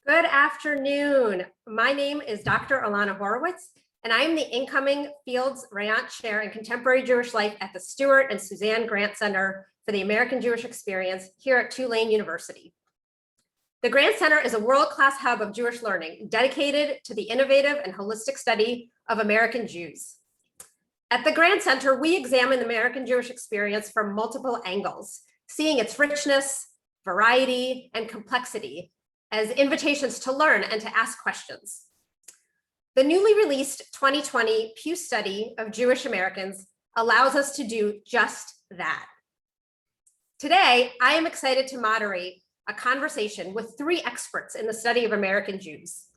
Good afternoon. My name is Dr. Ilana Horwitz, and I am the incoming Fields-Rayant Chair in Contemporary Jewish Life at the Stuart and Suzanne Grant Center for the American Jewish Experience here at Tulane University. The Grant Center is a world-class hub of Jewish learning dedicated to the innovative and holistic study of American Jews. At the Grant Center, we examine the American Jewish experience from multiple angles, seeing its richness, variety, and complexity as invitations to learn and to ask questions. The newly released 2020 Pew Study of Jewish Americans allows us to do just that. Today, I am excited to moderate a conversation with three experts in the study of American Jews.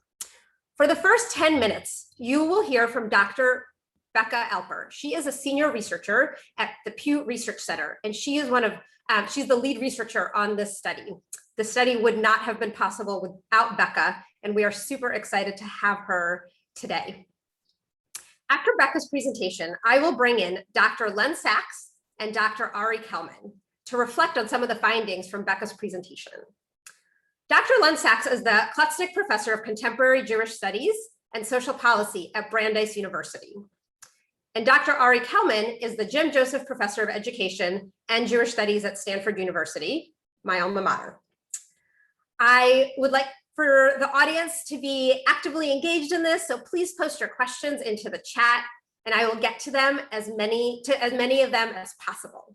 For the first 10 minutes, you will hear from Dr. Becka Alper. She is a senior researcher at the Pew Research Center, and she is she's the lead researcher on this study. The study would not have been possible without Becka, and we are super excited to have her today. After Becka's presentation, I will bring in Dr. Leonard Saxe and Dr. Ari Kelman to reflect on some of the findings from Becka's presentation. Dr. Leonard Saxe is the Klutznick Professor of Contemporary Jewish Studies and Social Policy at Brandeis University. And Dr. Ari Kelman is the Jim Joseph Professor of Education and Jewish Studies at Stanford University, my alma mater. I would like for the audience to be actively engaged in this, so please post your questions into the chat, and I will get to them as many of them as possible.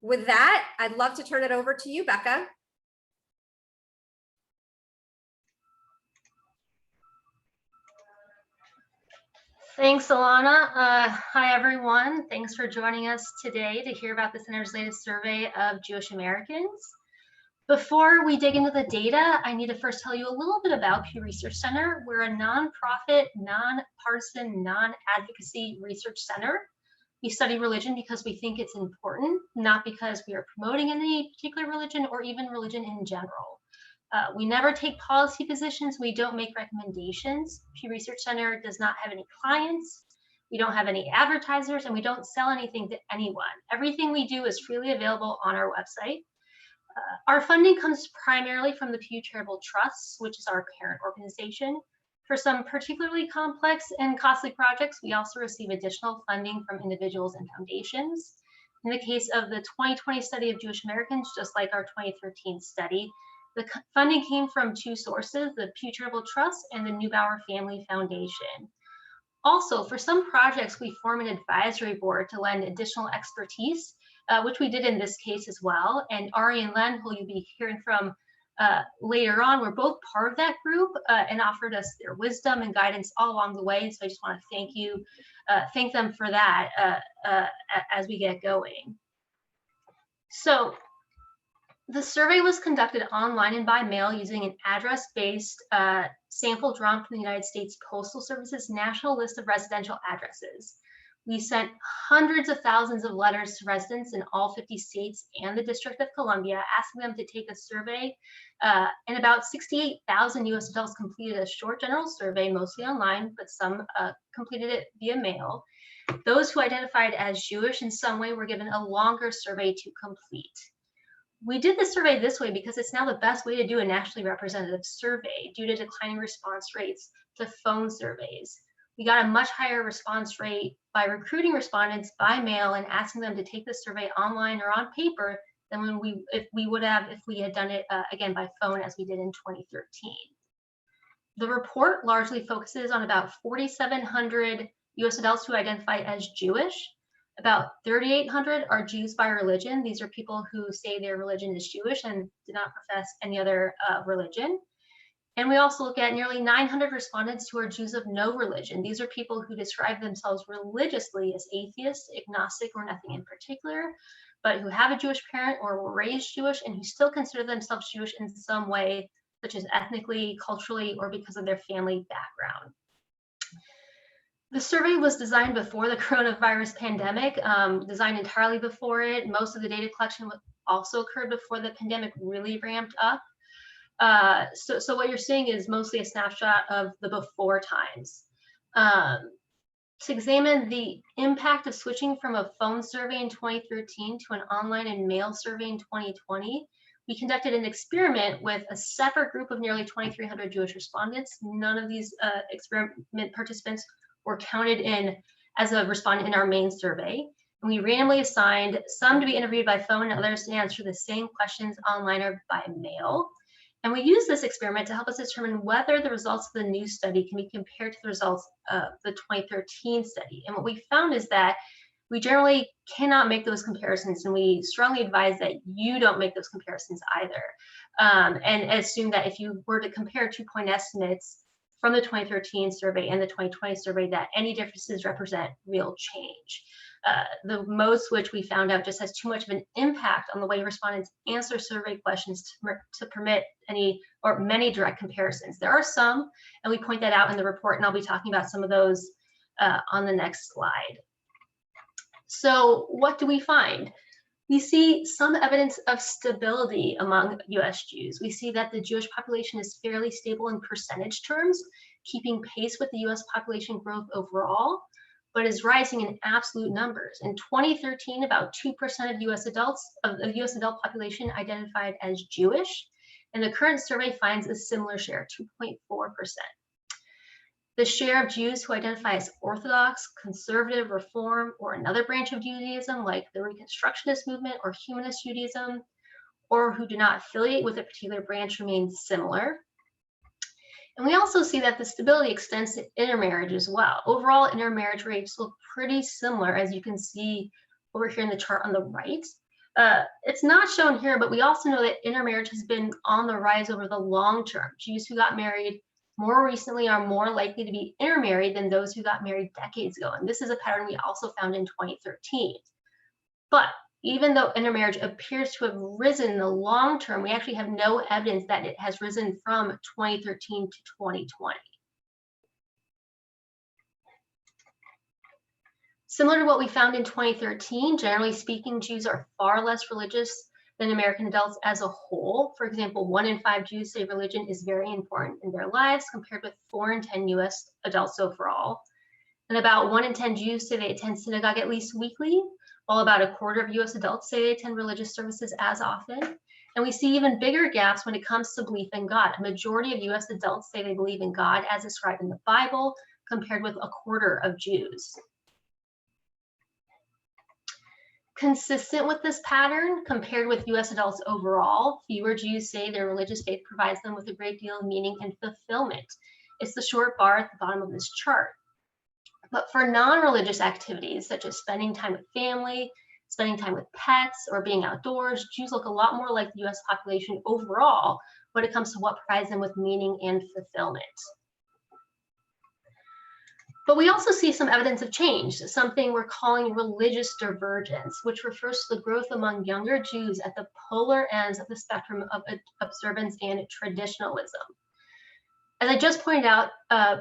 With that, I'd love to turn it over to you, Becka. Thanks, Ilana. Hi, everyone. Thanks for joining us today to hear about the Center's latest survey of Jewish Americans. Before we dig into the data, I need to first tell you a little bit about Pew Research Center. We're a nonprofit, nonpartisan, non-advocacy research center. We study religion because we think it's important, not because we are promoting any particular religion or even religion in general. We never take policy positions. We don't make recommendations. Pew Research Center does not have any clients. We don't have any advertisers, and we don't sell anything to anyone. Everything we do is freely available on our website. Our funding comes primarily from the Pew Charitable Trust, which is our parent organization. For some particularly complex and costly projects, we also receive additional funding from individuals and foundations. In the case of the 2020 study of Jewish Americans, just like our 2013 study, the funding came from two sources, the Pew Charitable Trust and the Neubauer Family Foundation. Also, for some projects, we form an advisory board to lend additional expertise, which we did in this case as well. And Ari and Len, who you'll be hearing from later on, were both part of that group and offered us their wisdom and guidance all along the way. So I just want to thank them for that as we get going. So the survey was conducted online and by mail using an address-based sample drawn from the United States Postal Service's National List of Residential Addresses. We sent hundreds of thousands of letters to residents in all 50 states and the District of Columbia, asking them to take a survey, and about 68,000 US adults completed a short general survey, mostly online, but some completed it via mail. Those who identified as Jewish in some way were given a longer survey to complete. We did the survey this way because it's now the best way to do a nationally representative survey due to declining response rates to phone surveys. We got a much higher response rate by recruiting respondents by mail and asking them to take the survey online or on paper than if we had done it again by phone as we did in 2013. The report largely focuses on about 4,700 US adults who identify as Jewish. About 3,800 are Jews by religion. These are people who say their religion is Jewish and do not profess any other religion. And we also look at nearly 900 respondents who are Jews of no religion. These are people who describe themselves religiously as atheists, agnostic, or nothing in particular, but who have a Jewish parent or were raised Jewish and who still consider themselves Jewish in some way, such as ethnically, culturally, or because of their family background. The survey was designed before the coronavirus pandemic, designed entirely before it. Most of the data collection also occurred before the pandemic really ramped up. So what you're seeing is mostly a snapshot of the before times. To examine the impact of switching from a phone survey in 2013 to an online and mail survey in 2020, we conducted an experiment with a separate group of nearly 2,300 Jewish respondents. None of these experiment participants were counted in as a respondent in our main survey. And we randomly assigned some to be interviewed by phone and others to answer the same questions online or by mail. And we used this experiment to help us determine whether the results of the new study can be compared to the results of the 2013 study. And what we found is that we generally cannot make those comparisons, and we strongly advise that you don't make those comparisons either. And assume that if you were to compare 2-point estimates from the 2013 survey and the 2020 survey, that any differences represent real change. The most which we found out just has too much of an impact on the way respondents answer survey questions to permit any or many direct comparisons. There are some, and we point that out in the report, and I'll be talking about some of those on the next slide. So what do we find? We see some evidence of stability among US Jews. We see that the Jewish population is fairly stable in percentage terms, keeping pace with the US population growth overall, but is rising in absolute numbers. In 2013, about 2% of US adults, of the US adult population identified as Jewish, and the current survey finds a similar share, 2.4%. The share of Jews who identify as Orthodox, Conservative, Reform, or another branch of Judaism, like the Reconstructionist movement or Humanist Judaism, or who do not affiliate with a particular branch, remains similar. And we also see that the stability extends to intermarriage as well. Overall, intermarriage rates look pretty similar, as you can see over here in the chart on the right. It's not shown here, but we also know that intermarriage has been on the rise over the long term. Jews who got married more recently are more likely to be intermarried than those who got married decades ago. And this is a pattern we also found in 2013. But even though intermarriage appears to have risen in the long term, we actually have no evidence that it has risen from 2013 to 2020. Similar to what we found in 2013, generally speaking, Jews are far less religious than American adults as a whole. For example, 1 in 5 Jews say religion is very important in their lives, compared with 4 in 10 US adults overall. And about 1 in 10 Jews say they attend synagogue at least weekly, while about a quarter of US adults say they attend religious services as often. And we see even bigger gaps when it comes to belief in God. A majority of US adults say they believe in God as described in the Bible, compared with a quarter of Jews. Consistent with this pattern, compared with US adults overall, fewer Jews say their religious faith provides them with a great deal of meaning and fulfillment. It's the short bar at the bottom of this chart. But for non-religious activities, such as spending time with family, spending time with pets, or being outdoors, Jews look a lot more like the US population overall when it comes to what provides them with meaning and fulfillment. But we also see some evidence of change, something we're calling religious divergence, which refers to the growth among younger Jews at the polar ends of the spectrum of observance and traditionalism. As I just pointed out,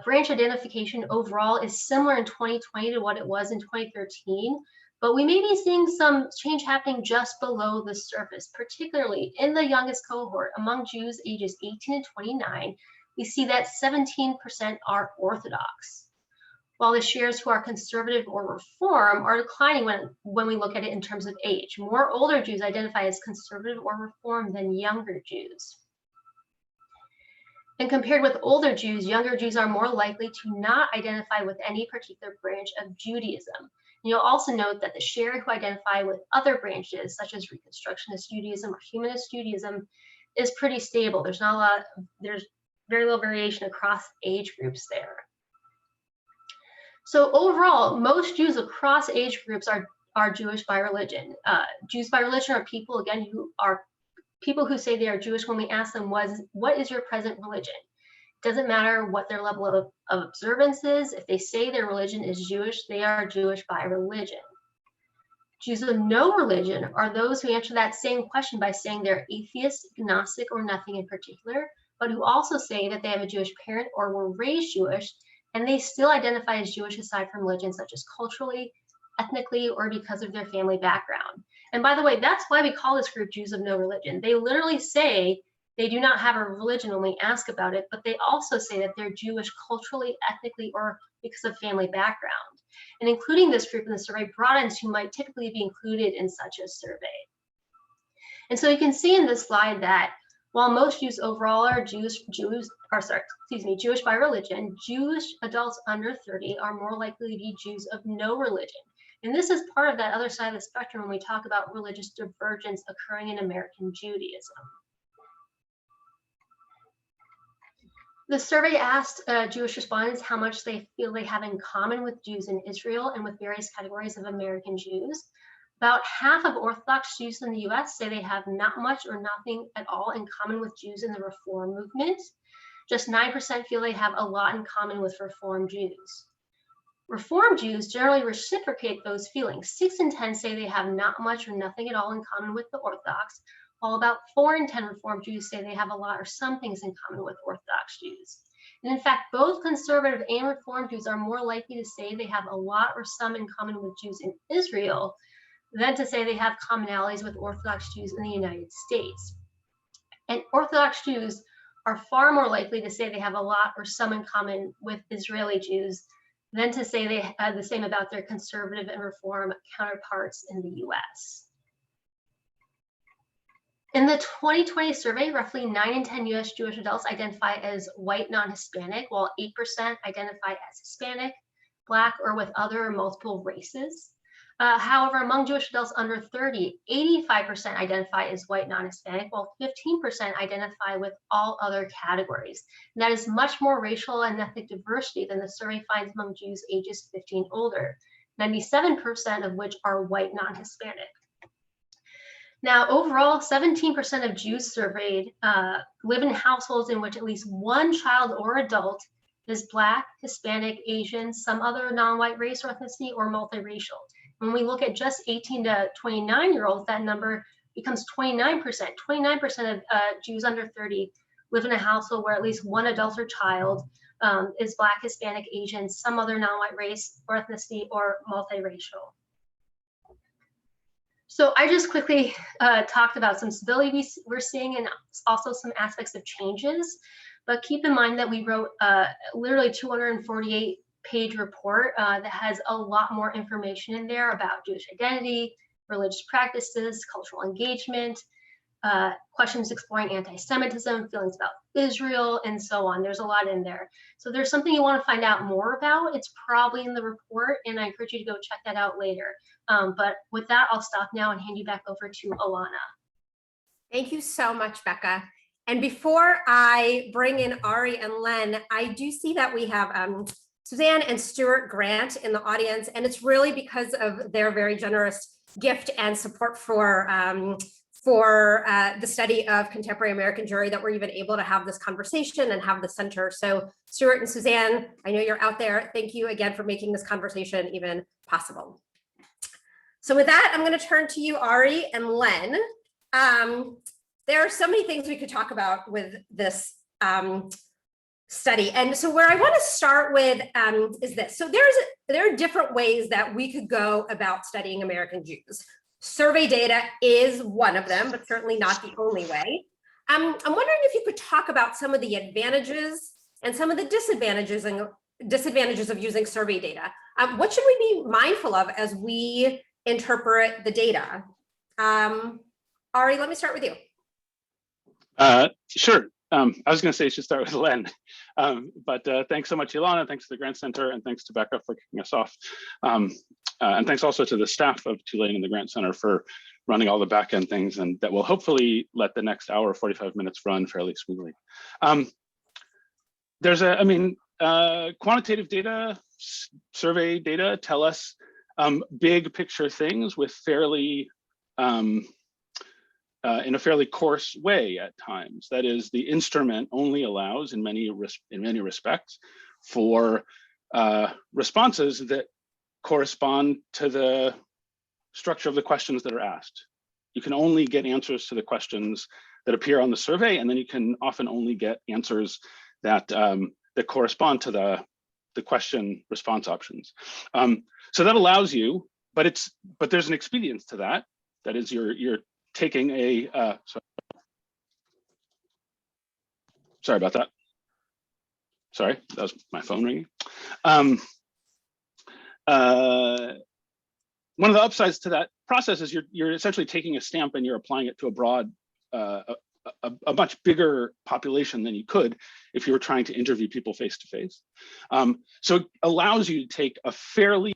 branch identification overall is similar in 2020 to what it was in 2013, but we may be seeing some change happening just below the surface, particularly in the youngest cohort among Jews ages 18 to 29. We see that 17% are Orthodox, while the shares who are conservative or reform are declining when we look at it in terms of age. More older Jews identify as conservative or reform than younger Jews. And compared with older Jews, younger Jews are more likely to not identify with any particular branch of Judaism. And you'll also note that the share who identify with other branches, such as Reconstructionist Judaism or Humanist Judaism, is pretty stable. There's very little variation across age groups there. So overall, most Jews across age groups are Jewish by religion. Jews by religion are people, again, who are people who say they are Jewish when we ask them, what is your present religion? It doesn't matter what their level of observance is. If they say their religion is Jewish, they are Jewish by religion. Jews of no religion are those who answer that same question by saying they're atheist, agnostic, or nothing in particular, but who also say that they have a Jewish parent or were raised Jewish, and they still identify as Jewish aside from religion, such as culturally, ethnically, or because of their family background. And by the way, that's why we call this group Jews of no religion. They literally say they do not have a religion when we ask about it, but they also say that they're Jewish culturally, ethnically, or because of family background. And including this group in the survey broadens who might typically be included in such a survey. And so you can see in this slide that while most Jews overall are Jewish by religion, Jewish adults under 30 are more likely to be Jews of no religion. And this is part of that other side of the spectrum when we talk about religious divergence occurring in American Judaism. The survey asked Jewish respondents how much they feel they have in common with Jews in Israel and with various categories of American Jews. About half of Orthodox Jews in the US say they have not much or nothing at all in common with Jews in the Reform movement. Just 9% feel they have a lot in common with Reform Jews. Reform Jews generally reciprocate those feelings. 6 in 10 say they have not much or nothing at all in common with the Orthodox, while about 4 in 10 Reform Jews say they have a lot or some things in common with Orthodox Jews. And in fact, both conservative and Reform Jews are more likely to say they have a lot or some in common with Jews in Israel than to say they have commonalities with Orthodox Jews in the United States. And Orthodox Jews are far more likely to say they have a lot or some in common with Israeli Jews than to say they have the same about their conservative and Reform counterparts in the US. In the 2020 survey, roughly 9 in 10 US Jewish adults identify as white non-Hispanic, while 8% identify as Hispanic, Black, or with other or multiple races. However, among Jewish adults under 30, 85% identify as white non-Hispanic, while 15% identify with all other categories. And that is much more racial and ethnic diversity than the survey finds among Jews ages 15 older, 97% of which are white non-Hispanic. Now, overall, 17% of Jews surveyed live in households in which at least one child or adult is Black, Hispanic, Asian, some other non-white race or ethnicity, or multiracial. When we look at just 18 to 29-year-olds, that number becomes 29%. 29% of Jews under 30 live in a household where at least one adult or child is Black, Hispanic, Asian, some other non-white race or ethnicity, or multiracial. So I just quickly talked about some stability we're seeing and also some aspects of changes, but keep in mind that we wrote literally 248-page report that has a lot more information in there about Jewish identity, religious practices, cultural engagement, questions exploring anti-Semitism, feelings about Israel, and so on. There's a lot in there. So if there's something you want to find out more about, it's probably in the report, and I encourage you to go check that out later. But with that, I'll stop now and hand you back over to Ilana. Thank you so much, Becca. And before I bring in Ari and Len, I do see that we have Suzanne and Stuart Grant in the audience, and it's really because of their very generous gift and support for the study of contemporary American Jewry that we're even able to have this conversation and have the center. So Stuart and Suzanne, I know you're out there. Thank you again for making this conversation even possible. So with that, I'm going to turn to you, Ari and Len. There are so many things we could talk about with this study. And so where I want to start with is this. So there are different ways that we could go about studying American Jews. Survey data is one of them, but certainly not the only way. I'm wondering if you could talk about some of the advantages and some of the disadvantages of using survey data. What should we be mindful of as we interpret the data? Ari, let me start with you. Sure. I was going to say you should start with Len, but thanks so much, Ilana. Thanks to the Grant Center, and thanks to Becca for kicking us off. And thanks also to the staff of Tulane and the Grant Center for running all the back end things, and that will hopefully let the next hour, 45 minutes run fairly smoothly. Quantitative data, survey data tell us big picture things with fairly, in a fairly coarse way at times. That is, the instrument only allows, in many respects, for responses that correspond to the structure of the questions that are asked. You can only get answers to the questions that appear on the survey, and then you can often only get answers that that correspond to the question response options. So that allows you, but there's an expedience to that. That is, you're taking a sorry about that. Sorry, that was my phone ringing. one of the upsides to that process is you're essentially taking a stamp and you're applying it to a broad, a much bigger population than you could if you were trying to interview people face to face. So it allows you to take a fairly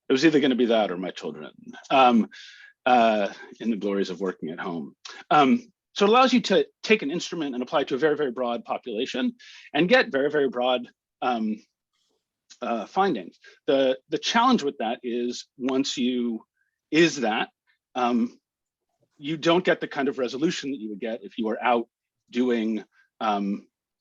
It was either going to be that or my children in the glories of working at home. So it allows you to take an instrument and apply it to a very, very broad population and get very, very broad findings. The challenge with that is once you you don't get the kind of resolution that you would get if you were out doing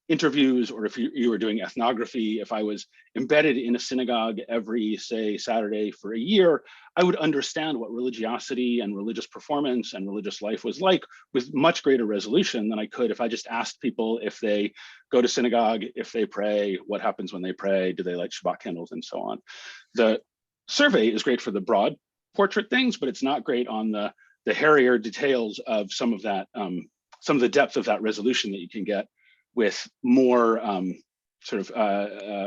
interviews, or if you were doing ethnography. If I was embedded in a synagogue every, say, Saturday for a year, I would understand what religiosity and religious performance and religious life was like with much greater resolution than I could if I just asked people if they go to synagogue, if they pray, what happens when they pray, do they light Shabbat candles, and so on. The survey is great for the broad portrait things, but it's not great on the hairier details of some of that, some of the depth of that resolution that you can get with more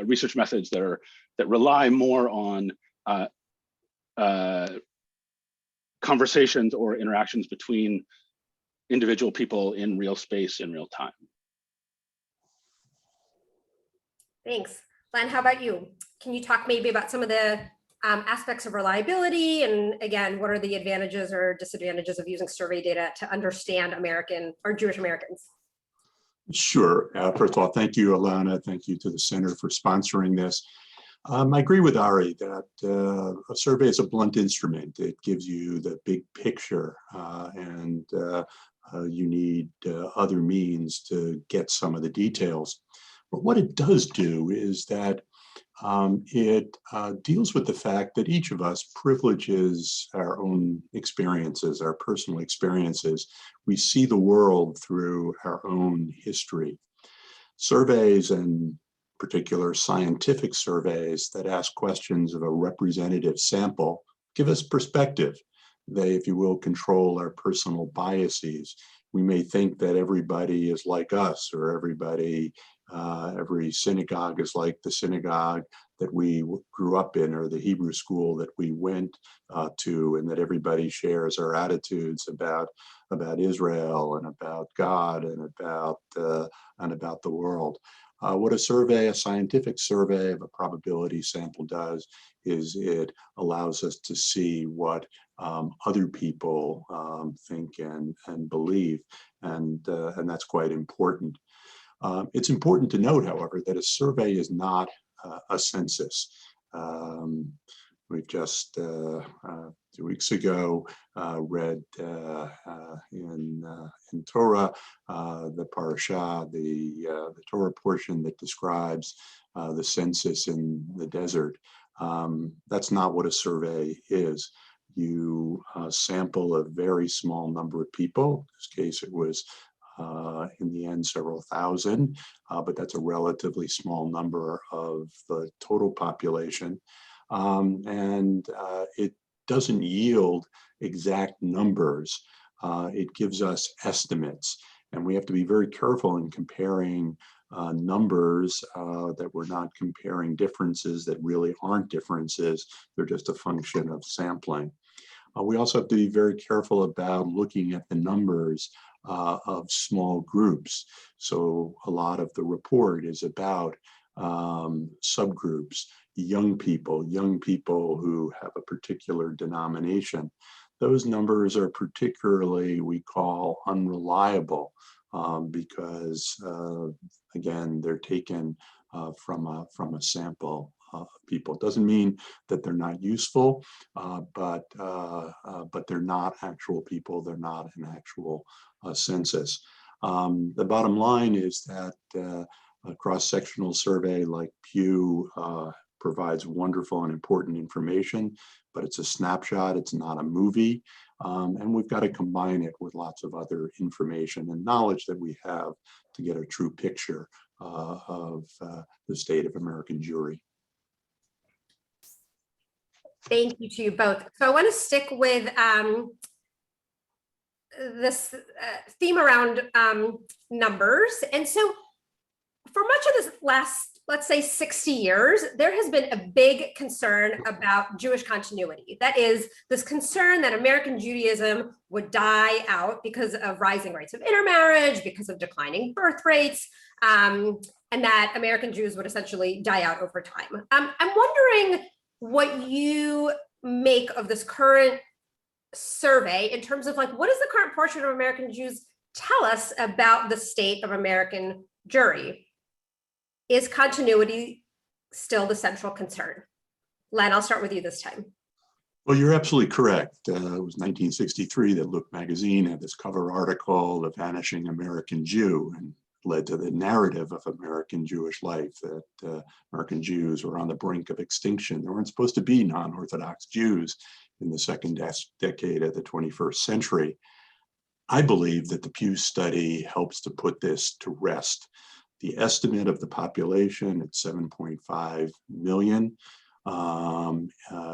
research methods that rely more on conversations or interactions between individual people in real space in real time. Thanks. Len, how about you? Can you talk maybe about some of the aspects of reliability, and again, what are the advantages or disadvantages of using survey data to understand American or Jewish Americans? Sure. First of all, thank you, Ilana. Thank you to the Center for sponsoring this. I agree with Ari that a survey is a blunt instrument. It gives you the big picture, and you need other means to get some of the details. But what it does do is that it deals with the fact that each of us privileges our own experiences, our personal experiences. We see the world through our own history. Surveys, and particular scientific surveys that ask questions of a representative sample, give us perspective. They, if you will, control our personal biases. We may think that everybody is like us, or every synagogue is like the synagogue that we grew up in, or the Hebrew school that we went to, and that everybody shares our attitudes about Israel and about God and about the world. What a scientific survey of a probability sample does is it allows us to see what other people think and believe, and that's quite important. It's important to note, however, that a survey is not a census. We've just 2 weeks ago read in Torah the parasha, the Torah portion that describes the census in the desert. That's not what a survey is. You sample a very small number of people. In this case, it was in the end several thousand, but that's a relatively small number of the total population. And it doesn't yield exact numbers. It gives us estimates, and we have to be very careful in comparing numbers that we're not comparing differences that really aren't differences. They're just a function of sampling. We also have to be very careful about looking at the numbers of small groups. So a lot of the report is about subgroups, young people who have a particular denomination. Those numbers are particularly, we call, unreliable because, again, they're taken from a sample of people. It doesn't mean that they're not useful, but they're not actual people. They're not an actual census. The bottom line is that a cross-sectional survey like Pew provides wonderful and important information, but it's a snapshot, it's not a movie, and we've got to combine it with lots of other information and knowledge that we have to get a true picture of the state of American Jewry. Thank you to you both. So I want to stick with this theme around numbers. And so for much of this last, let's say 60 years, there has been a big concern about Jewish continuity. That is this concern that American Judaism would die out because of rising rates of intermarriage, because of declining birth rates, and that American Jews would essentially die out over time. I'm wondering what you make of this current survey in terms of like, what does the current portrait of American Jews tell us about the state of American Jewry? Is continuity still the central concern? Len, I'll start with you this time. Well, you're absolutely correct. It was 1963 that Look magazine had this cover article, The Vanishing American Jew, and led to the narrative of American Jewish life, that American Jews were on the brink of extinction. There weren't supposed to be non-Orthodox Jews in the second decade of the 21st century. I believe that the Pew study helps to put this to rest. The estimate of the population at 7.5 million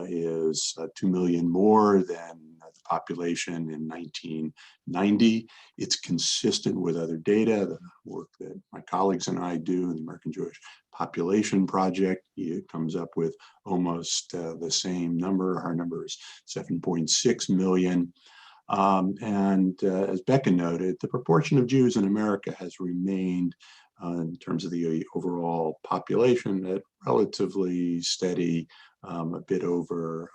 is 2 million more than the population in 1990. It's consistent with other data, the work that my colleagues and I do in the American Jewish Population Project. It comes up with almost the same number. Our number is 7.6 million. As Becka noted, the proportion of Jews in America has remained in terms of the overall population at relatively steady, a bit over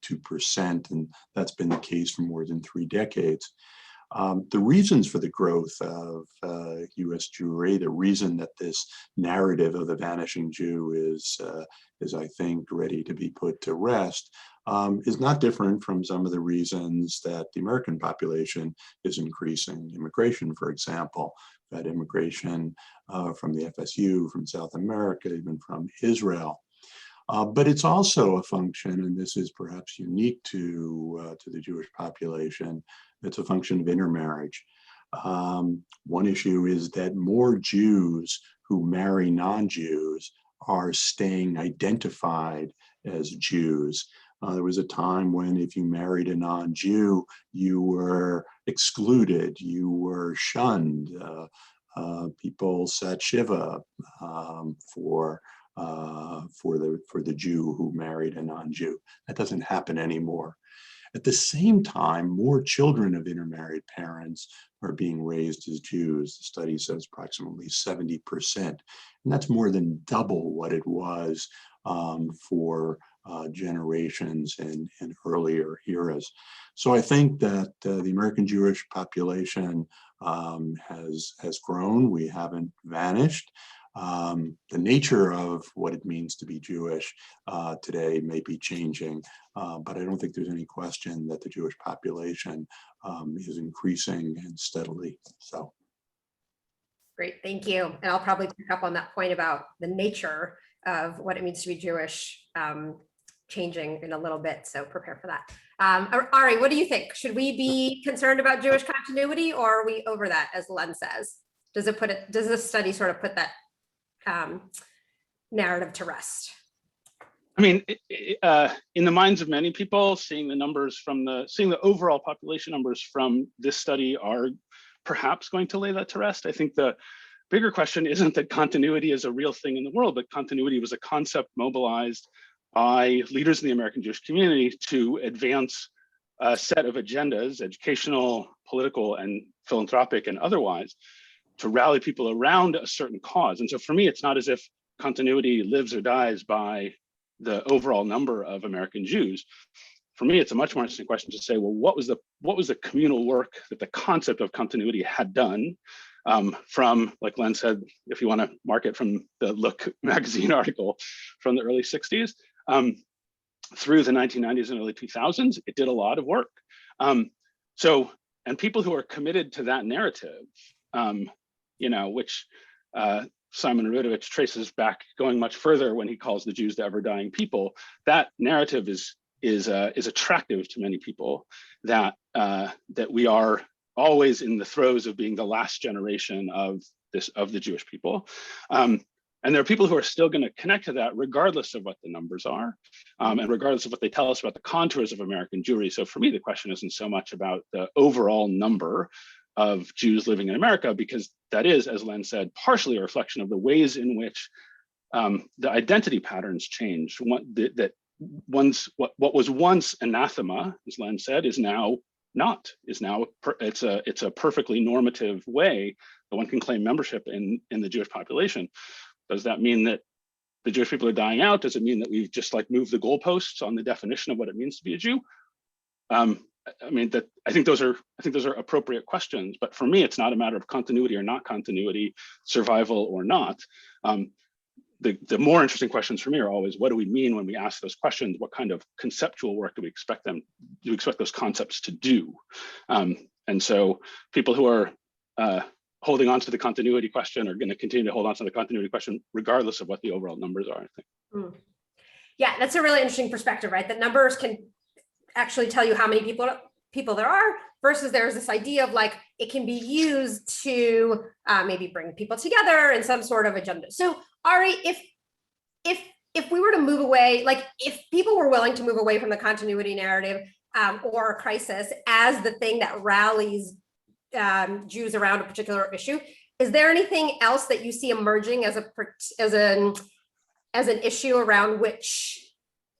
2%, and that's been the case for more than 3 decades. The reasons for the growth of U.S. Jewry, the reason that this narrative of the vanishing Jew is I think, ready to be put to rest, is not different from some of the reasons that the American population is increasing. Immigration, for example, that immigration from the FSU, from South America, even from Israel. But it's also a function, and this is perhaps unique to the Jewish population, it's a function of intermarriage. One issue is that more Jews who marry non-Jews are staying identified as Jews. There was a time when if you married a non-Jew, you were excluded, you were shunned. People sat shiva for the Jew who married a non-Jew. That doesn't happen anymore. At the same time, more children of intermarried parents are being raised as Jews. The study says approximately 70%, and that's more than double what it was for generations in earlier eras. So I think that the American Jewish population has grown. We haven't vanished. The nature of what it means to be Jewish today may be changing, but I don't think there's any question that the Jewish population is increasing and steadily so. Great, thank you. And I'll probably pick up on that point about the nature of what it means to be Jewish changing in a little bit, so prepare for that. Ari, what do you think? Should we be concerned about Jewish continuity, or are we over that, as Len says? Does this study sort of put that narrative to rest? I mean, in the minds of many people, seeing the overall population numbers from this study are perhaps going to lay that to rest. I think the bigger question isn't that continuity is a real thing in the world, but continuity was a concept mobilized by leaders in the American Jewish community to advance a set of agendas, educational, political, and philanthropic and otherwise, to rally people around a certain cause. And so for me, it's not as if continuity lives or dies by the overall number of American Jews. For me, it's a much more interesting question to say, well, what was the communal work that the concept of continuity had done from, like Len said, if you want to mark it from the Look magazine article from the early 60s, through the 1990s and early 2000s, it did a lot of work. And people who are committed to that narrative, which Simon Rudovich traces back going much further when he calls the Jews the ever-dying people, that narrative is attractive to many people, that we are always in the throes of being the last generation of the Jewish people. And there are people who are still going to connect to that regardless of what the numbers are, and regardless of what they tell us about the contours of American Jewry. So for me, the question isn't so much about the overall number of Jews living in America, because that is, as Len said, partially a reflection of the ways in which the identity patterns changed. What was once anathema, as Len said, is now not. It's a perfectly normative way that one can claim membership in the Jewish population. Does that mean that the Jewish people are dying out? Does it mean that we've just like moved the goalposts on the definition of what it means to be a Jew? I think those are appropriate questions, but for me, it's not a matter of continuity or not continuity, survival or not. The more interesting questions for me are always, what do we mean when we ask those questions? What kind of conceptual work do we expect those concepts to do? And so people who are holding on to the continuity question are going to continue to hold on to the continuity question, regardless of what the overall numbers are, I think. Yeah, that's a really interesting perspective, right? That numbers can actually tell you how many people there are, versus there's this idea of like, it can be used to maybe bring people together in some sort of agenda. So Ari, if we were to move away, like if people were willing to move away from the continuity narrative or a crisis as the thing that rallies Jews around a particular issue, is there anything else that you see emerging as an issue around which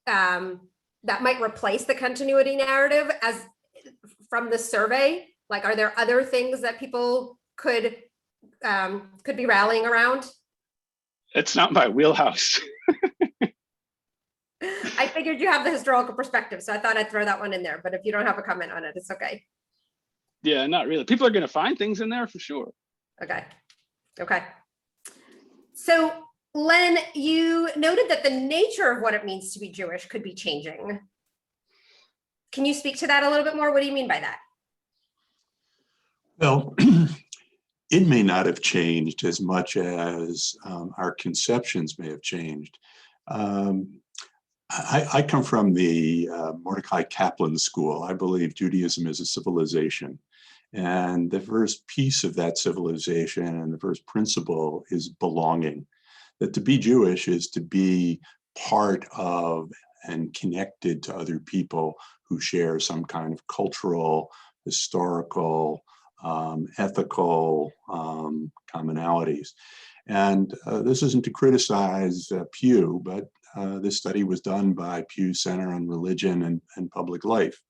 that might replace the continuity narrative as from the survey? Like, are there other things that people could be rallying around? It's not my wheelhouse. I figured you have the historical perspective, so I thought I'd throw that one in there. But if you don't have a comment on it, it's okay. Yeah, not really. People are going to find things in there for sure. Okay. So Len, you noted that the nature of what it means to be Jewish could be changing. Can you speak to that a little bit more? What do you mean by that? Well, it may not have changed as much as our conceptions may have changed. I come from the Mordecai Kaplan school. I believe Judaism is a civilization. And the first piece of that civilization and the first principle is belonging. That to be Jewish is to be part of and connected to other people who share some kind of cultural, historical, ethical commonalities. And this isn't to criticize Pew, but this study was done by Pew Center on Religion and Public Life.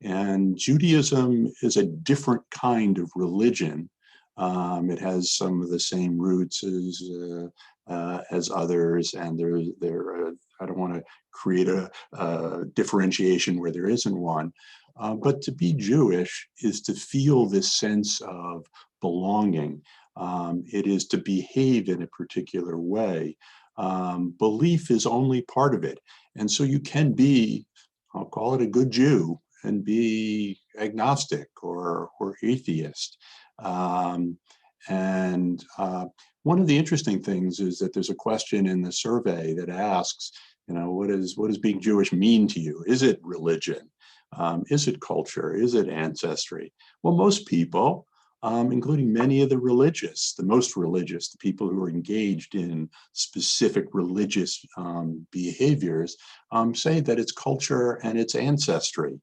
And Judaism is a different kind of religion. It has some of the same roots as others, and I don't want to create a differentiation where there isn't one. But to be Jewish is to feel this sense of belonging. It is to behave in a particular way. Belief is only part of it. And so you can be, I'll call it a good Jew, and be agnostic or atheist. One of the interesting things is that there's a question in the survey that asks, what does being Jewish mean to you? Is it religion? Is it culture? Is it ancestry? Well, most people, including many of the most religious, the people who are engaged in specific religious behaviors, say that it's culture and it's ancestry.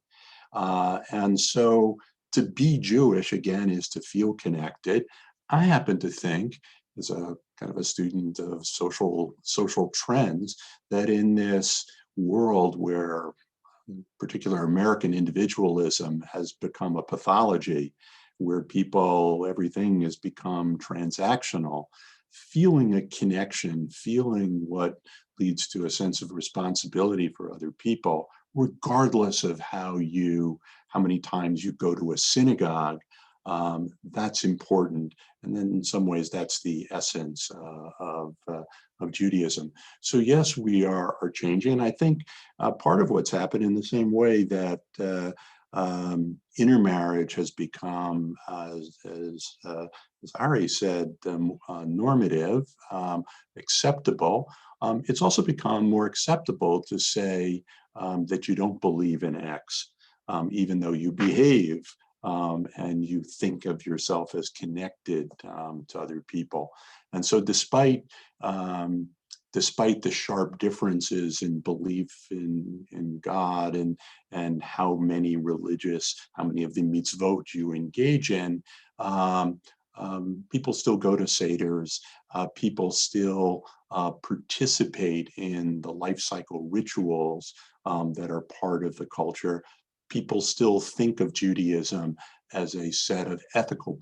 And so to be Jewish, again, is to feel connected. I happen to think, as a kind of a student of social trends, that in this world where particular American individualism has become a pathology, where everything has become transactional, feeling a connection, feeling what leads to a sense of responsibility for other people, regardless of how many times you go to a synagogue, that's important. And then in some ways, that's the essence of Judaism. So yes, we are changing. And I think part of what's happened, in the same way that intermarriage has become, as Ari said, normative, acceptable, it's also become more acceptable to say that you don't believe in X, even though you behave and you think of yourself as connected to other people. And so despite the sharp differences in belief in God and how many of the mitzvot you engage in, people still go to seders, people still participate in the life cycle rituals that are part of the culture. People still think of Judaism as a set of ethical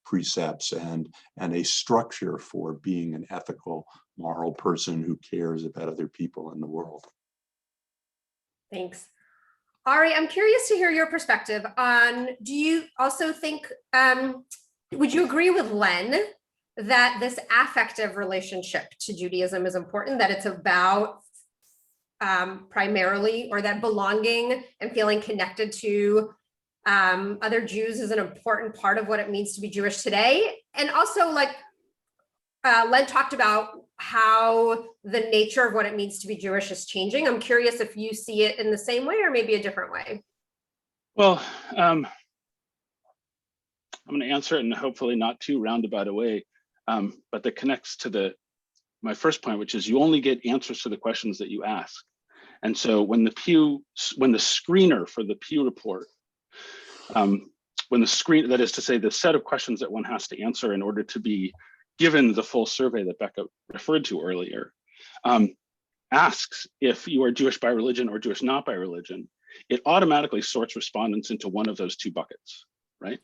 precepts and a structure for being an ethical, moral person who cares about other people in the world. Thanks. Ari, I'm curious to hear your perspective on, do you also think, would you agree with Len that this affective relationship to Judaism is important, that it's about primarily, or that belonging and feeling connected to other Jews is an important part of what it means to be Jewish today? And also, like Len talked about how the nature of what it means to be Jewish is changing. I'm curious if you see it in the same way or maybe a different way. Well, I'm going to answer it in hopefully not too roundabout a way, but that connects to my first point, which is you only get answers to the questions that you ask. And so when the screener for the Pew report, that is to say, the set of questions that one has to answer in order to be given the full survey that Becka referred to earlier, asks if you are Jewish by religion or Jewish not by religion, it automatically sorts respondents into one of those two buckets, right?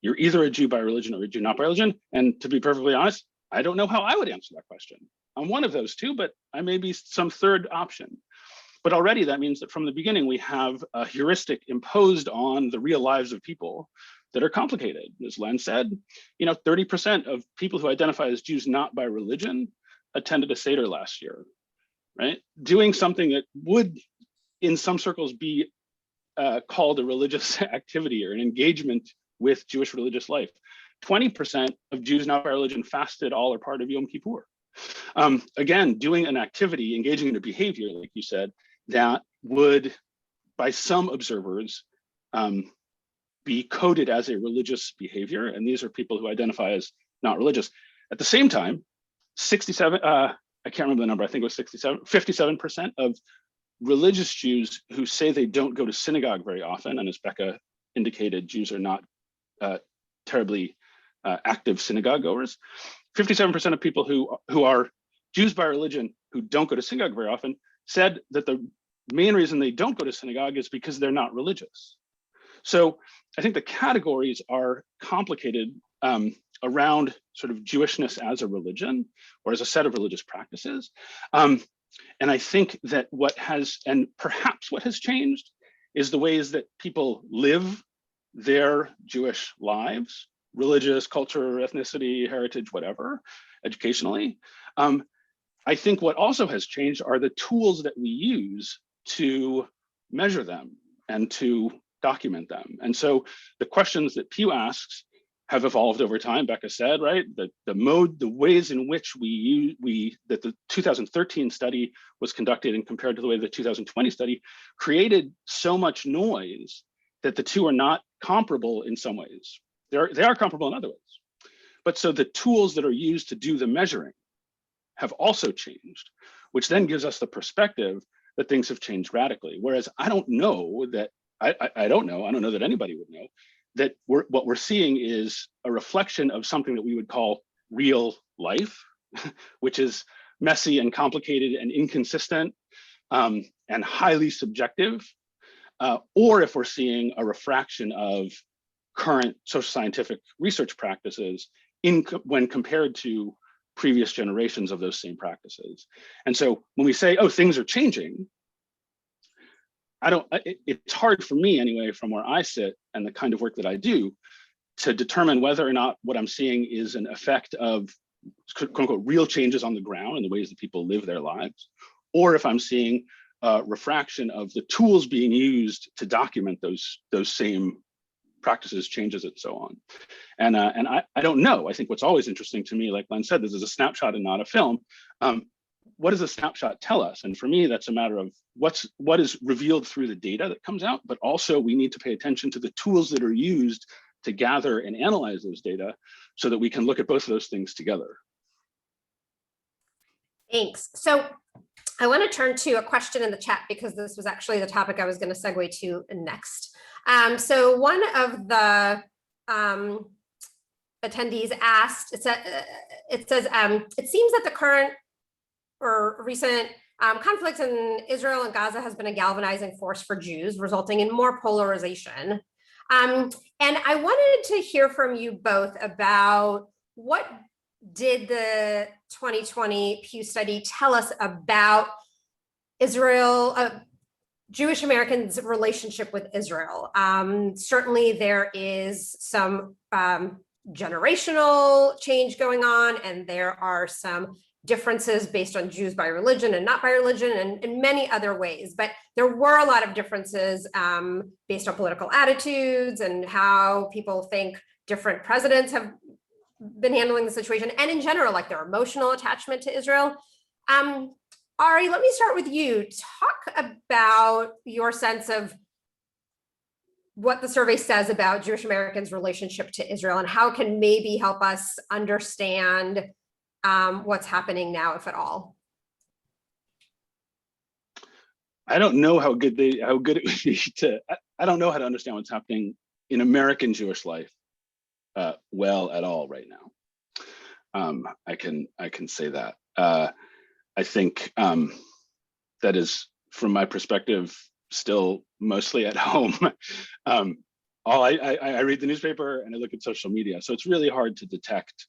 You're either a Jew by religion or a Jew not by religion. And to be perfectly honest, I don't know how I would answer that question. I'm one of those two, but I may be some third option. But already that means that from the beginning, we have a heuristic imposed on the real lives of people that are complicated. As Len said, 30% of people who identify as Jews not by religion attended a Seder last year, right? Doing something that would, in some circles, be called a religious activity or an engagement with Jewish religious life. 20% of Jews not by religion fasted all or part of Yom Kippur. Again, doing an activity, engaging in a behavior, like you said, that would, by some observers, be coded as a religious behavior. And these are people who identify as not religious. At the same time, 67, I can't remember the number, I think it was 57% of religious Jews who say they don't go to synagogue very often, and as Becka indicated, Jews are not terribly active synagogue goers. 57% of people who are Jews by religion who don't go to synagogue very often said that the main reason they don't go to synagogue is because they're not religious. So I think the categories are complicated around sort of Jewishness as a religion or as a set of religious practices. And I think that perhaps what has changed is the ways that people live their Jewish lives, religious, culture, ethnicity, heritage, whatever, educationally. I think what also has changed are the tools that we use to measure them and to document them. And so the questions that Pew asks have evolved over time. Becka said, right, the ways in which that the 2013 study was conducted and compared to the way the 2020 study created so much noise that the two are not comparable in some ways. They are comparable in other ways. But so the tools that are used to do the measuring have also changed, which then gives us the perspective that things have changed radically. Whereas I don't know that anybody would know that what we're seeing is a reflection of something that we would call real life, which is messy and complicated and inconsistent and highly subjective, or if we're seeing a refraction of current social scientific research practices when compared to previous generations of those same practices. And so when we say, oh, things are changing, it's hard for me anyway, from where I sit and the kind of work that I do, to determine whether or not what I'm seeing is an effect of quote unquote real changes on the ground in the ways that people live their lives, or if I'm seeing a refraction of the tools being used to document those same practices, changes, and so on. And I don't know. I think what's always interesting to me, like Len said, this is a snapshot and not a film. what does a snapshot tell us? And for me, that's a matter of what is revealed through the data that comes out, but also we need to pay attention to the tools that are used to gather and analyze those data so that we can look at both of those things together. Thanks. So I want to turn to a question in the chat because this was actually the topic I was going to segue to next. So one of the attendees asked, it says, it seems that the current or recent conflicts in Israel and Gaza has been a galvanizing force for Jews, resulting in more polarization. And I wanted to hear from you both about what did the 2020 Pew study tell us about Israel, Jewish Americans' relationship with Israel. Certainly there is some generational change going on, and there are some differences based on Jews by religion and not by religion, and in many other ways. But there were a lot of differences based on political attitudes and how people think different presidents have been handling the situation, and in general, like their emotional attachment to Israel. Ari, let me start with you. Talk about your sense of what the survey says about Jewish Americans' relationship to Israel and how it can maybe help us understand what's happening now, if at all. I don't know how good it would be to, I don't know how to understand what's happening in American Jewish life well at all right now. I can say that. I think that is, from my perspective, still mostly at home. I read the newspaper and I look at social media, so it's really hard to detect.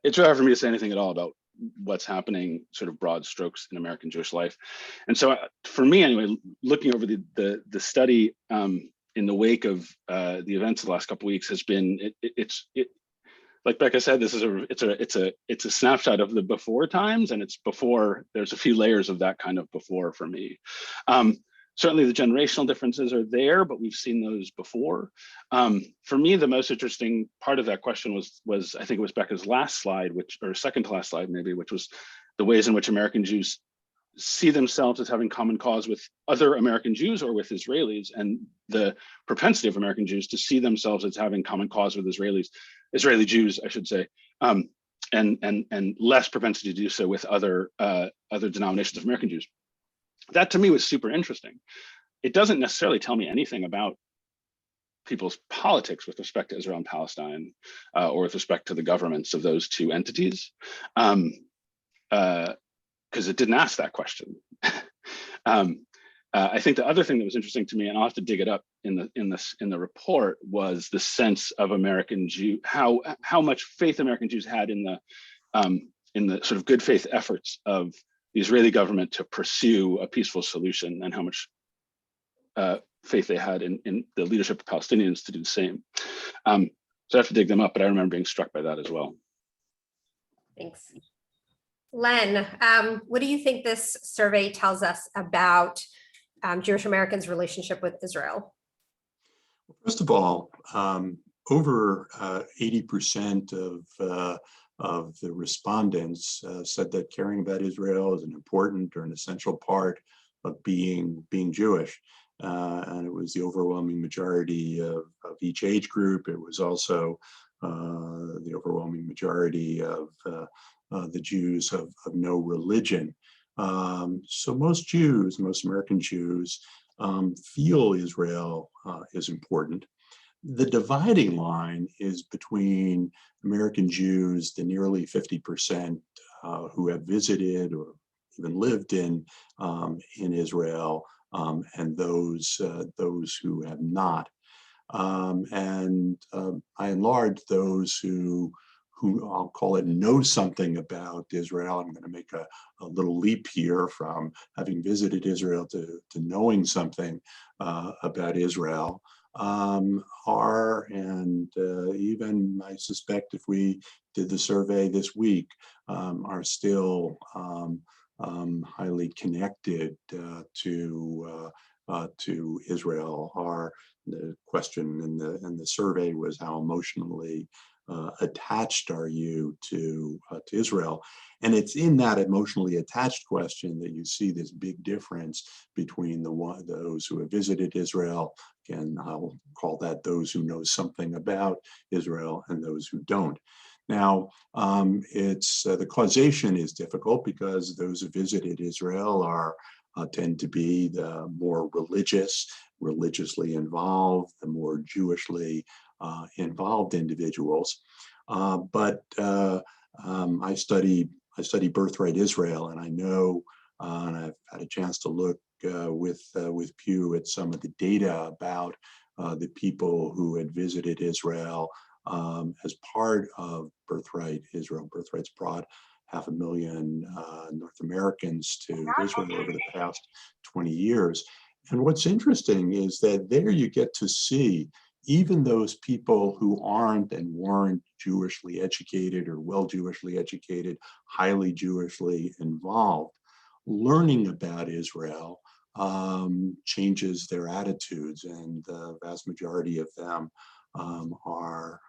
It's really hard for me to say anything at all about what's happening, sort of broad strokes, in American Jewish life. And so, for me anyway, looking over the study in the wake of the events of the last couple of weeks has been like Becca said, this is it's a snapshot of the before times, and it's before. There's a few layers of that kind of before for me. Certainly the generational differences are there, but we've seen those before. For me, the most interesting part of that question was I think it was Becca's last slide, or second to last slide maybe, which was the ways in which American Jews see themselves as having common cause with other American Jews or with Israelis, and the propensity of American Jews to see themselves as having common cause with Israeli Jews, I should say, and less propensity to do so with other denominations of American Jews. That to me was super interesting. It doesn't necessarily tell me anything about people's politics with respect to Israel and Palestine, or with respect to the governments of those two entities, because it didn't ask that question. I think the other thing that was interesting to me, and I'll have to dig it up in the report, was the sense of American Jew, how much faith American Jews had in the sort of good faith efforts of the Israeli government to pursue a peaceful solution, and how much faith they had in the leadership of Palestinians to do the same. So I have to dig them up, but I remember being struck by that as well. Thanks. Len, what do you think this survey tells us about Jewish Americans' relationship with Israel? First of all, over 80% of the respondents said that caring about Israel is an important or an essential part of being Jewish. And it was the overwhelming majority of each age group. It was also the overwhelming majority of the Jews of no religion. So most American Jews feel Israel is important. The dividing line is between American Jews, the nearly 50% who have visited or even lived in Israel, and those who have not. And by and large, those who I'll call it know something about Israel. I'm going to make a little leap here from having visited Israel to knowing something about Israel, are, and even I suspect if we did the survey this week, are still highly connected to Israel. The question in the survey was how emotionally attached are you to Israel? And it's in that emotionally attached question that you see this big difference between those who have visited Israel, and I'll call that those who know something about Israel, and those who don't. Now, it's the causation is difficult because those who visited Israel tend to be the more religiously involved, the more Jewishly involved individuals. But I study birthright Israel, and I know, and I've had a chance to look with Pew at some of the data about the people who had visited Israel as part of Birthright Israel. Birthright's brought 500,000 North Americans to Israel over the past 20 years. And what's interesting is that there you get to see even those people who aren't and weren't Jewishly educated or well Jewishly educated, highly Jewishly involved, learning about Israel changes their attitudes, and the vast majority of them are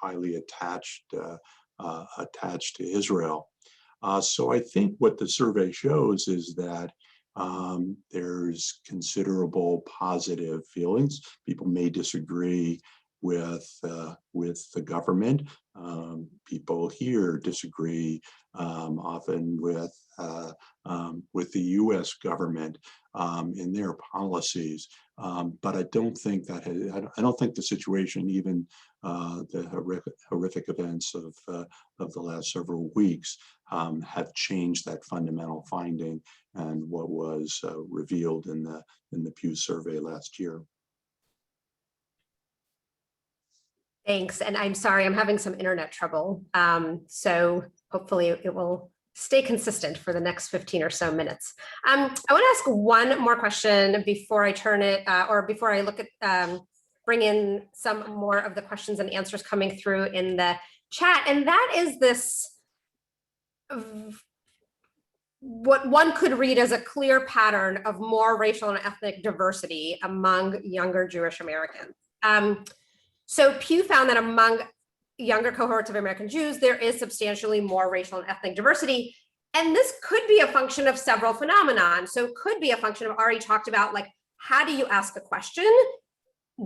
highly attached to Israel. So I think what the survey shows is that there's considerable positive feelings. People may disagree with the government. People here disagree often with the U.S. government in their policies. But I don't think the situation, even the horrific events of the last several weeks, have changed that fundamental finding and what was revealed in the Pew survey last year. Thanks. And I'm sorry, I'm having some internet trouble. So hopefully it will stay consistent for the next 15 or so minutes. I want to ask one more question before I turn it, or before I look at, bring in some more of the questions and answers coming through in the chat. And that is this, what one could read as a clear pattern of more racial and ethnic diversity among younger Jewish Americans. So Pew found that among younger cohorts of American Jews, there is substantially more racial and ethnic diversity. And this could be a function of several phenomenon. So it could be a function of, already talked about, like, how do you ask a question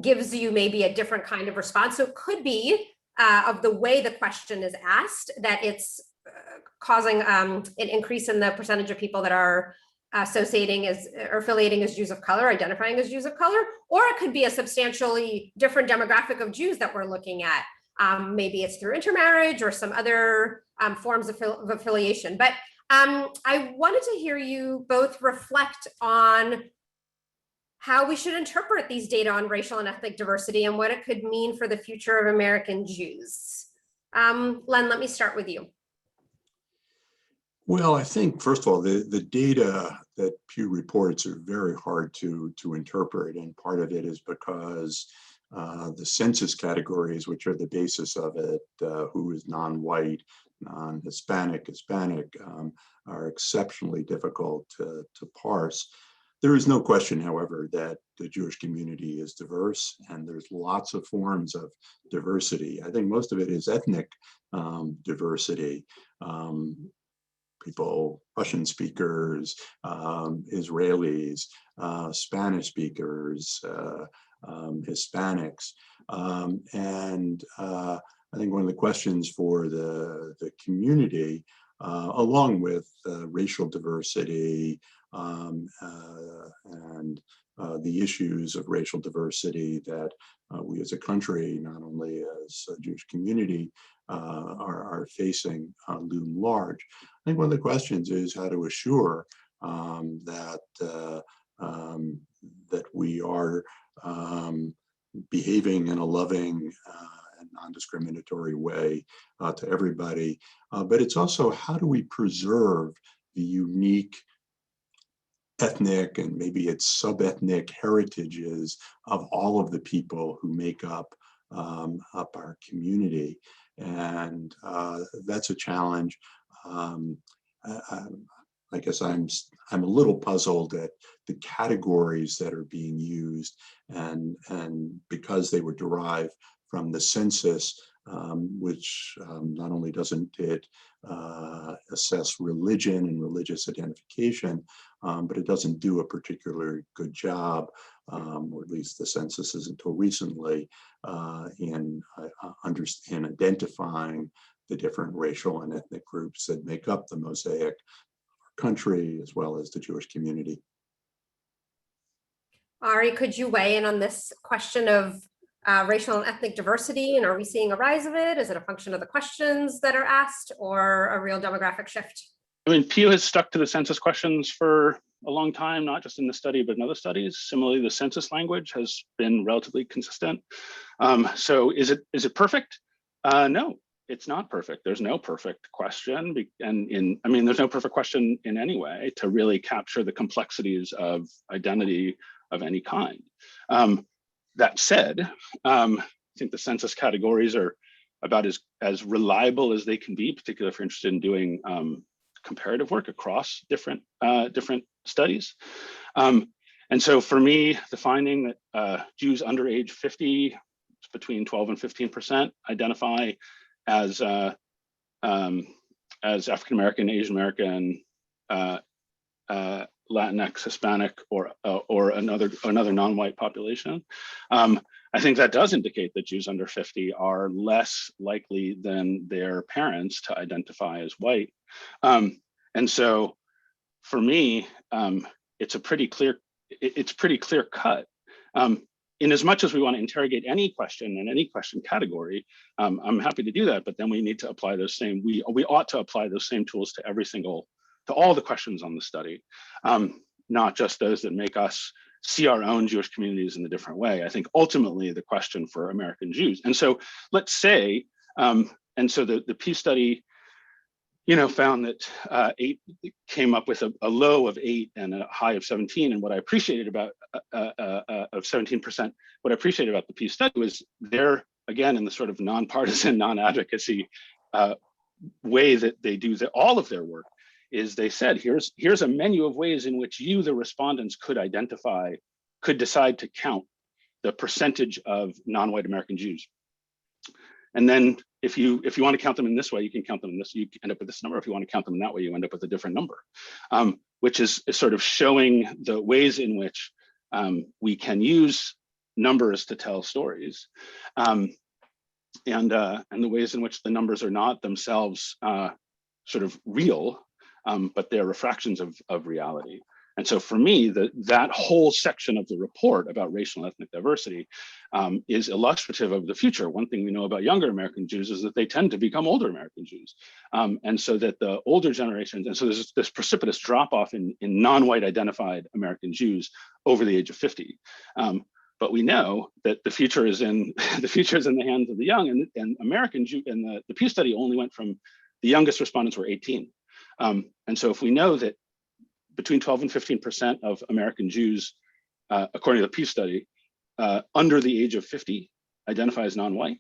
gives you maybe a different kind of response. So it could be of the way the question is asked, that it's causing an increase in the percentage of people that are associating as or affiliating as Jews of color, identifying as Jews of color, or it could be a substantially different demographic of Jews that we're looking at. Maybe it's through intermarriage or some other forms of affiliation. But I wanted to hear you both reflect on how we should interpret these data on racial and ethnic diversity and what it could mean for the future of American Jews. Len, let me start with you. Well, I think, first of all, the data that Pew reports are very hard to interpret, and part of it is because the census categories, which are the basis of it, who is non-white, non-Hispanic, Hispanic, are exceptionally difficult to parse. There is no question, however, that the Jewish community is diverse, and there's lots of forms of diversity. I think most of it is ethnic diversity. People, Russian speakers, Israelis, Spanish speakers, Hispanics. And I think one of the questions for the community, along with racial diversity and the issues of racial diversity that we as a country, not only as a Jewish community, are facing loom large. I think one of the questions is how to assure that we are behaving in a loving and non-discriminatory way to everybody. But it's also, how do we preserve the unique ethnic and maybe its sub-ethnic heritages of all of the people who make up our community? And that's a challenge. I guess I'm a little puzzled at the categories that are being used, and because they were derived from the census, which not only doesn't it assess religion and religious identification, but it doesn't do a particularly good job, or at least the census is until recently, in identifying the different racial and ethnic groups that make up the mosaic country, as well as the Jewish community. Ari, could you weigh in on this question of racial and ethnic diversity, and are we seeing a rise of it? Is it a function of the questions that are asked, or a real demographic shift? I mean, Pew has stuck to the census questions for a long time, not just in the study, but in other studies. Similarly, the census language has been relatively consistent. So is it perfect? No, it's not perfect. There's no perfect question. And I mean, there's no perfect question in any way to really capture the complexities of identity of any kind. That said, I think the census categories are about as reliable as they can be, particularly if you're interested in doing comparative work across different studies. And so for me, the finding that Jews under age 50, between 12 and 15%, identify as African American, Asian American, Latinx, Hispanic, or another non-white population. I think that does indicate that Jews under 50 are less likely than their parents to identify as white. And so for me, it's pretty clear cut. In as much as we want to interrogate any question in any question category, I'm happy to do that, but then we need to apply those same, we ought to apply those same tools to all the questions on the study, not just those that make us see our own Jewish communities in a different way. I think ultimately the question for American Jews. And so let's say, and so the Pew study, found that 8 came up with a low of 8 and a high of 17. And what I appreciated about of 17%, what I appreciated about the Pew study was there, again, in the sort of nonpartisan, non-advocacy way that they do all of their work, is they said, here's a menu of ways in which you, the respondents, could decide to count the percentage of non-white American Jews. And then if you want to count them in this way, you can count them in this, you end up with this number. If you want to count them in that way, you end up with a different number, which is sort of showing the ways in which we can use numbers to tell stories, and the ways in which the numbers are not themselves sort of real, but they're refractions of reality. And so for me, that whole section of the report about racial and ethnic diversity is illustrative of the future. One thing we know about younger American Jews is that they tend to become older American Jews. And so that the older generations, and so there's this precipitous drop off in non-white identified American Jews over the age of 50. But we know that the future is in the hands of the young, and American Jew, and the Pew study only went from the youngest respondents were 18. And so if we know that between 12 and 15% of American Jews, according to the Pew study, under the age of 50 identify as non-white.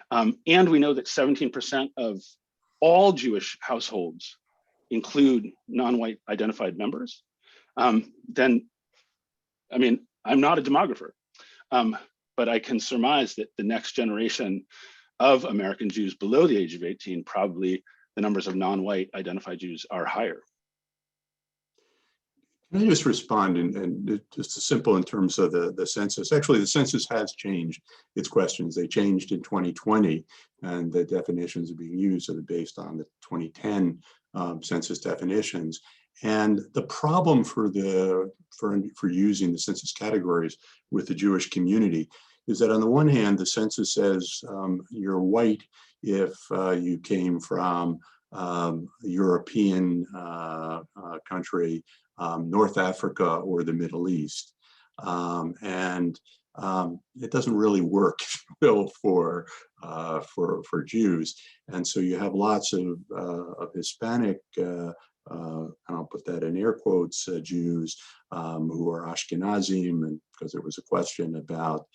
And we know that 17% of all Jewish households include non-white identified members. Then, I mean, I'm not a demographer, but I can surmise that the next generation of American Jews below the age of 18, probably the numbers of non-white identified Jews are higher. Can I just respond, and just simple in terms of the census? Actually, the census has changed its questions. They changed in 2020, and the definitions are being used are based on the 2010 census definitions. And the problem for using the census categories with the Jewish community is that on the one hand, the census says you're white if you came from a European country, North Africa, or the Middle East. And it doesn't really work well for Jews. And so you have lots of Hispanic, and I'll put that in air quotes, Jews who are Ashkenazim, and because there was a question about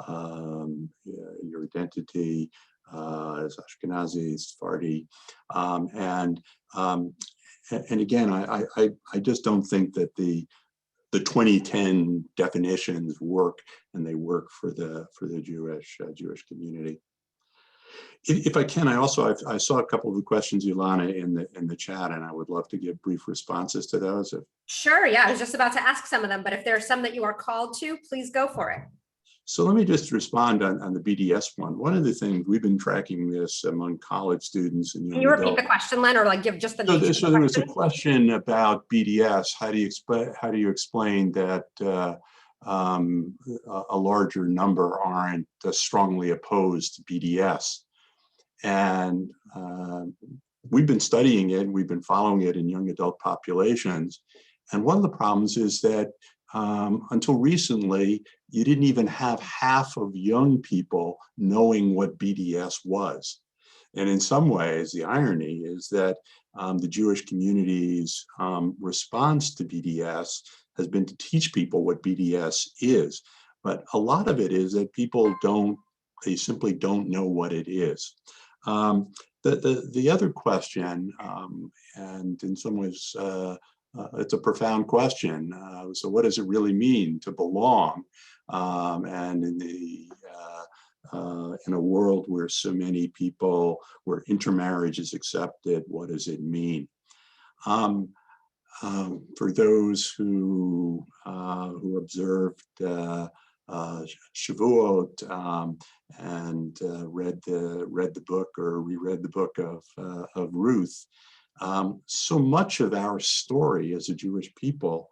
your identity as Ashkenazi, Sephardi, and again, I just don't think that the 2010 definitions work, and they work for the Jewish community. If I can, I saw a couple of the questions, Ilana, in the chat, and I would love to give brief responses to those. Sure, yeah, I was just about to ask some of them, but if there are some that you are called to, please go for it. So let me just respond on the BDS one. One of the things we've been tracking this among college students and young Can you repeat adults. the question, Len, or like give just the So, nature of so the there was a question? question about BDS. How do you explain that a larger number aren't strongly opposed to BDS? And we've been studying it, we've been following it in young adult populations. And one of the problems is that until recently, you didn't even have half of young people knowing what BDS was. And in some ways, the irony is that the Jewish community's response to BDS has been to teach people what BDS is. But a lot of it is that people they simply don't know what it is. The other question, and in some ways, it's a profound question. So what does it really mean to belong? And in a world where so many people, where intermarriage is accepted, what does it mean? For those who observed Shavuot and read the book or reread the book of Ruth, so much of our story as a Jewish people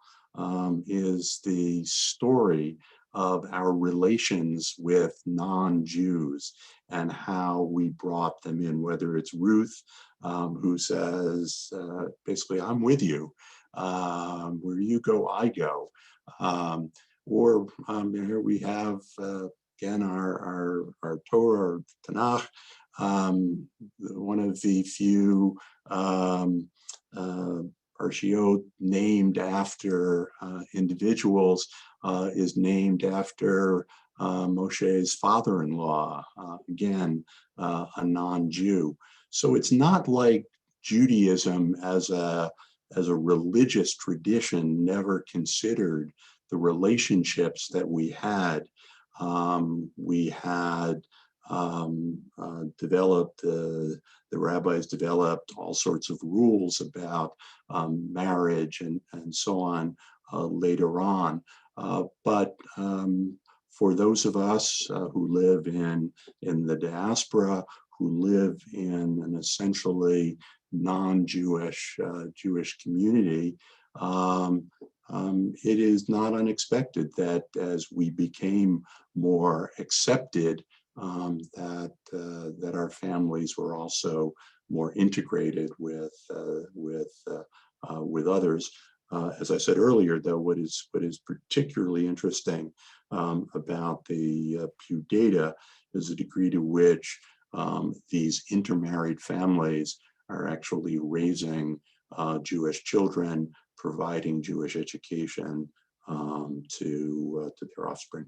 is the story of our relations with non-Jews and how we brought them in, whether it's Ruth, who says, basically, I'm with you. Where you go, I go. Or here we have, again, our Torah, our Tanakh, one of the few parshiot named after individuals is named after Moshe's father-in-law, again, a non-Jew. So it's not like Judaism as a religious tradition never considered the relationships that we had. Developed, the rabbis developed all sorts of rules about marriage and so on later on. But for those of us who live in the diaspora, who live in an essentially non-Jewish Jewish community, it is not unexpected that as we became more accepted, that our families were also more integrated with others. As I said earlier, though, what is particularly interesting about the Pew data is the degree to which these intermarried families are actually raising Jewish children, providing Jewish education to their offspring.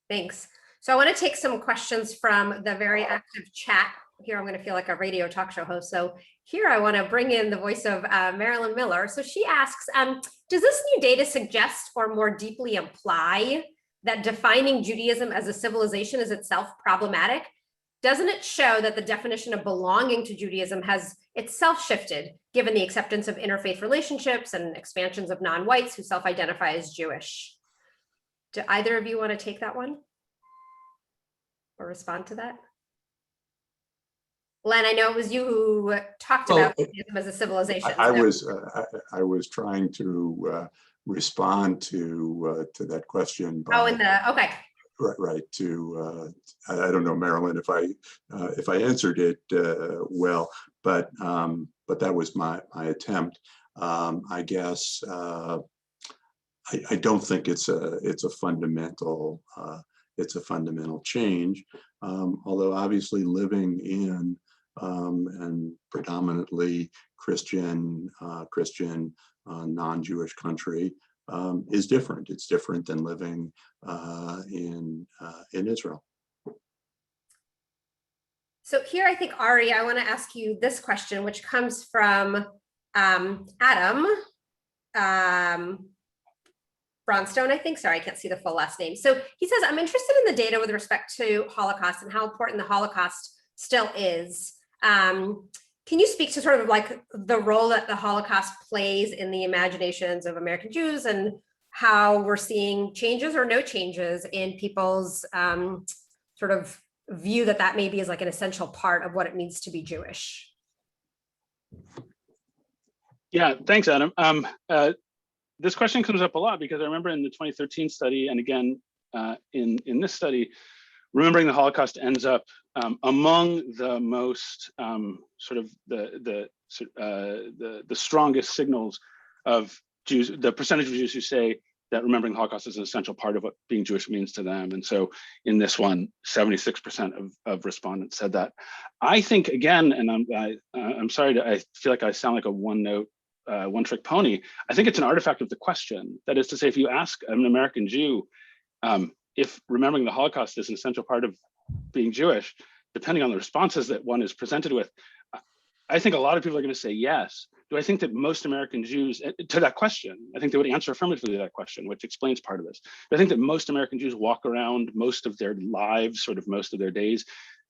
Thanks. So I want to take some questions from the very active chat. Here I'm going to feel like a radio talk show host. So here I want to bring in the voice of Marilyn Miller. So she asks, does this new data suggest or more deeply imply that defining Judaism as a civilization is itself problematic? Doesn't it show that the definition of belonging to Judaism has itself shifted, given the acceptance of interfaith relationships and expansions of non-whites who self-identify as Jewish? Do either of you want to take that one or respond to that? Len, I know it was you who talked about Judaism as a civilization. I was trying to respond to that question. By, okay. Right. I don't know, Marilyn, if I answered it well, but that was my attempt. I guess I don't think it's a fundamental change. Although obviously living in and predominantly Christian non-Jewish country is different. It's different than living in Israel. So here, I think, Ari, I want to ask you this question, which comes from Adam Bronstone, I think. Sorry, I can't see the full last name. So he says, I'm interested in the data with respect to Holocaust and how important the Holocaust still is. Can you speak to sort of like the role that the Holocaust plays in the imaginations of American Jews and how we're seeing changes or no changes in people's sort of view that maybe is like an essential part of what it means to be Jewish? Yeah, thanks, Adam. This question comes up a lot because I remember in the 2013 study, and again in this study, remembering the Holocaust ends up among the most sort of the strongest signals of Jews, the percentage of Jews who say that remembering the Holocaust is an essential part of what being Jewish means to them. And so in this one, 76% of respondents said that. I think, again, and I'm sorry, I feel like I sound like a one-trick pony. I think it's an artifact of the question. That is to say, if you ask an American Jew if remembering the Holocaust is an essential part of being Jewish, depending on the responses that one is presented with, I think a lot of people are going to say yes. Do I think that most American Jews, to that question, I think they would answer affirmatively to that question, which explains part of this. But I think that most American Jews walk around most of their lives, sort of most of their days,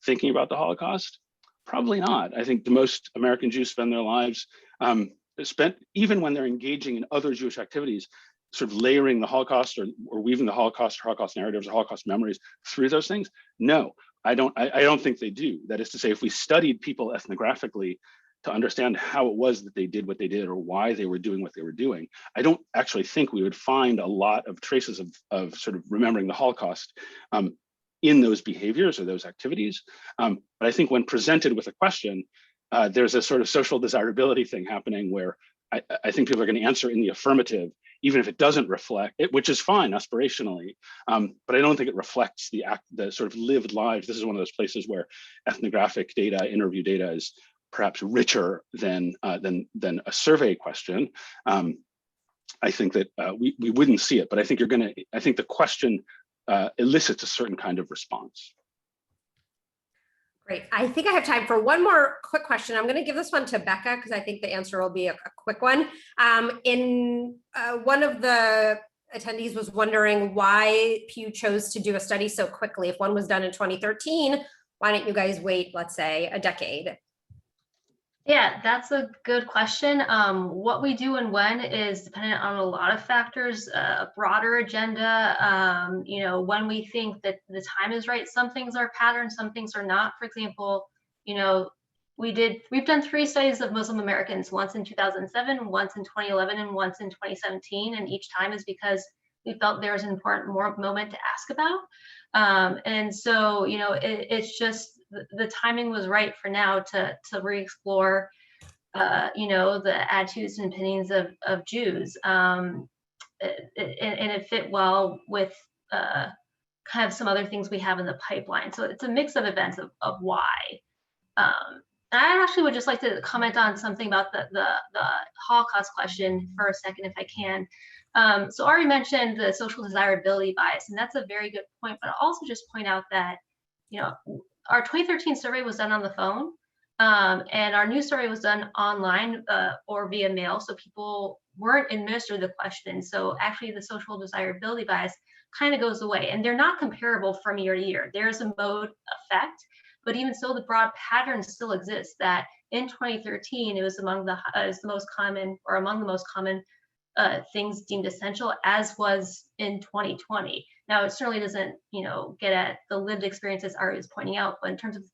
thinking about the Holocaust? Probably not. I think the most American Jews spend their lives even when they're engaging in other Jewish activities, sort of layering the Holocaust or weaving the Holocaust narratives or Holocaust memories through those things. No, I don't think they do. That is to say, if we studied people ethnographically to understand how it was that they did what they did or why they were doing what they were doing, I don't actually think we would find a lot of traces of sort of remembering the Holocaust in those behaviors or those activities. But I think when presented with a question, there's a sort of social desirability thing happening where I think people are going to answer in the affirmative, even if it doesn't reflect it, which is fine aspirationally, but I don't think it reflects the sort of lived lives. This is one of those places where ethnographic data, interview data is perhaps richer than a survey question. I think that we wouldn't see it, but I think I think the question elicits a certain kind of response. Great. I think I have time for one more quick question. I'm going to give this one to Becka because I think the answer will be a quick one. One of the attendees was wondering why Pew chose to do a study so quickly. If one was done in 2013, why didn't you guys wait, let's say, a decade? Yeah, that's a good question. What we do and when is dependent on a lot of factors, a broader agenda, when we think that the time is right. Some things are patterns, some things are not. For example, we've done 3 studies of Muslim Americans, once in 2007, once in 2011, and once in 2017. And each time is because we felt there was an important moment to ask about. And so, it's just, the timing was right for now to re-explore, the attitudes and opinions of Jews, and it fit well with kind of some other things we have in the pipeline. So it's a mix of events of why. I actually would just like to comment on something about the Holocaust question for a second, if I can. So Ari mentioned the social desirability bias, and that's a very good point. But I'll also just point out that, our 2013 survey was done on the phone, and our new survey was done online or via mail, so people weren't administered the question. So actually the social desirability bias kind of goes away, and they're not comparable from year to year. There's a mode effect, but even so, the broad pattern still exists that in 2013, it was among the most common things deemed essential, as was in 2020. Now, it certainly doesn't, get at the lived experiences Ari was pointing out, but in terms of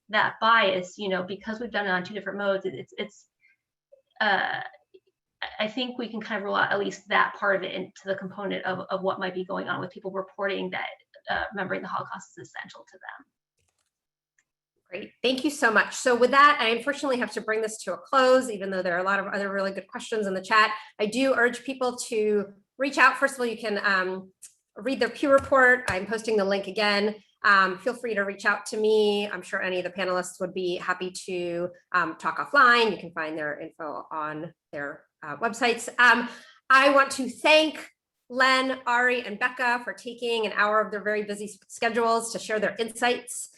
that bias, because we've done it on 2 different modes, I think we can kind of rule out at least that part of it into the component of what might be going on with people reporting that remembering the Holocaust is essential to them. Great, thank you so much. So with that, I unfortunately have to bring this to a close, even though there are a lot of other really good questions in the chat. I do urge people to reach out. First of all, you can read the Pew report. I'm posting the link again. Feel free to reach out to me. I'm sure any of the panelists would be happy to talk offline. You can find their info on their websites. I want to thank Len, Ari, and Becka for taking an hour of their very busy schedules to share their insights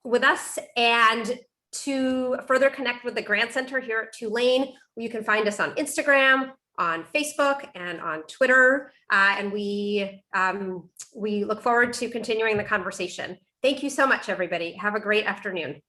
with us, and to further connect with the Grant Center here at Tulane. You can find us on Instagram, on Facebook, and on Twitter, and we look forward to continuing the conversation. Thank you so much, everybody. Have a great afternoon.